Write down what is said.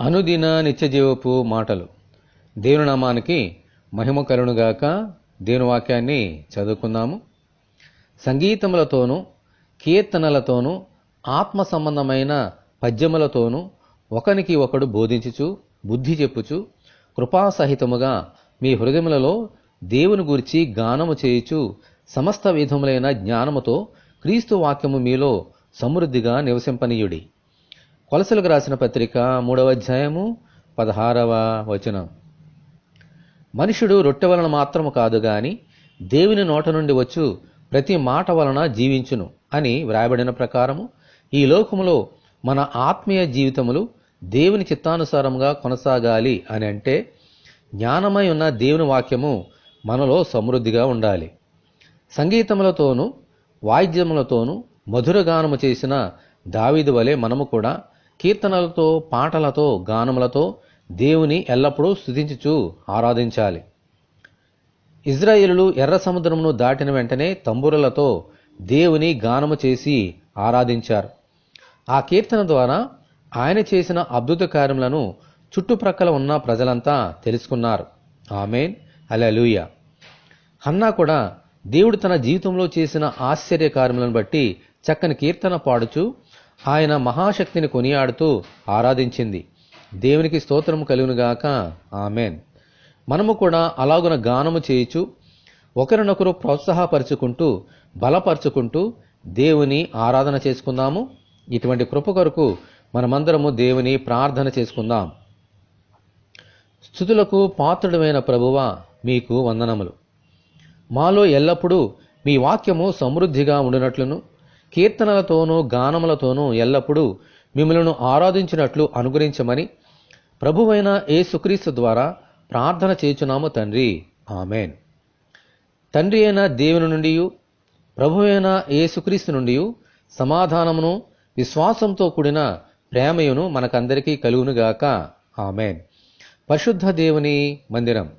అనుదిన నిత్యజీవపు మాటలు. దేవుని నామానికి మహిమ కలుగునుగాక. దేవుని వాక్యాన్ని చదువుకుందాము. సంగీతములతోనూ కీర్తనలతోనూ ఆత్మ సంబంధమైన పద్యములతోనూ ఒకనికి ఒకడు బోధించుచు బుద్ధి చెప్పుచు కృపాసహితముగా మీ హృదయములలో దేవుని గూర్చి గానము చేయుచు సమస్త విధములైన జ్ఞానముతో క్రీస్తు వాక్యము మీలో సమృద్ధిగా నివసింపనీయుడి. కొలసలకు రాసిన పత్రిక 3వ అధ్యాయము 16వ వచనం. మనుషుడు రొట్టె వలన మాత్రము కాదు గాని దేవుని నోట నుండి వచ్చు ప్రతి మాట వలన జీవించును అని వ్రాయబడిన ప్రకారము ఈ లోకములో మన ఆత్మీయ జీవితములు దేవుని చిత్తానుసారంగా కొనసాగాలి అని అంటే జ్ఞానమై ఉన్న దేవుని వాక్యము మనలో సమృద్ధిగా ఉండాలి. సంగీతములతోనూ వాయిద్యములతోనూ మధురగానము చేసిన దావీదు వలె మనము కూడా కీర్తనలతో పాటలతో గానములతో దేవుని ఎల్లప్పుడూ స్తుతించుచు ఆరాధించాలి. ఇజ్రాయేలులు ఎర్ర సముద్రమును దాటిన వెంటనే తంబురలతో దేవుని గానము చేసి ఆరాధించారు. ఆ కీర్తన ద్వారా ఆయన చేసిన అద్భుత కార్యములను చుట్టుప్రక్కల ఉన్న ప్రజలంతా తెలుసుకున్నారు. ఆమేన్, హల్లెలూయా. హన్నా కూడా దేవుడు తన జీవితంలో చేసిన ఆశ్చర్య కార్యములను బట్టి చక్కని కీర్తన పాడుచు ఆయన మహాశక్తిని కొనియాడుతూ ఆరాధించింది. దేవునికి స్తోత్రము కలుగునుగాక. ఆమేన్. మనము కూడా అలాగున గానము చేయుచు ఒకరినొకరు ప్రోత్సాహపరుచుకుంటూ బలపరుచుకుంటూ దేవుని ఆరాధన చేసుకుందాము. ఇటువంటి కృప కొరకు మనమందరము దేవుని ప్రార్థన చేసుకుందాం. స్తుతులకు పాత్రుడమైన ప్రభువా, మీకు వందనములు. మాలో ఎల్లప్పుడూ మీ వాక్యము సమృద్ధిగా ఉండునట్లును కీర్తనలతోనూ గానములతోనూ ఎల్లప్పుడూ మిమ్మలను ఆరాధించినట్లు అనుగ్రహించమని ప్రభువైన యేసుక్రీస్తు ద్వారా ప్రార్థన చేయుచున్నాము తండ్రి. ఆమేన్. తండ్రి అయిన దేవుని నుండి ప్రభువైన యేసుక్రీస్తు నుండి సమాధానమును విశ్వాసంతో కూడిన ప్రేమయును మనకందరికీ కలుగునుగాక. ఆమేన్. పరిశుద్ధ దేవుని మందిరం.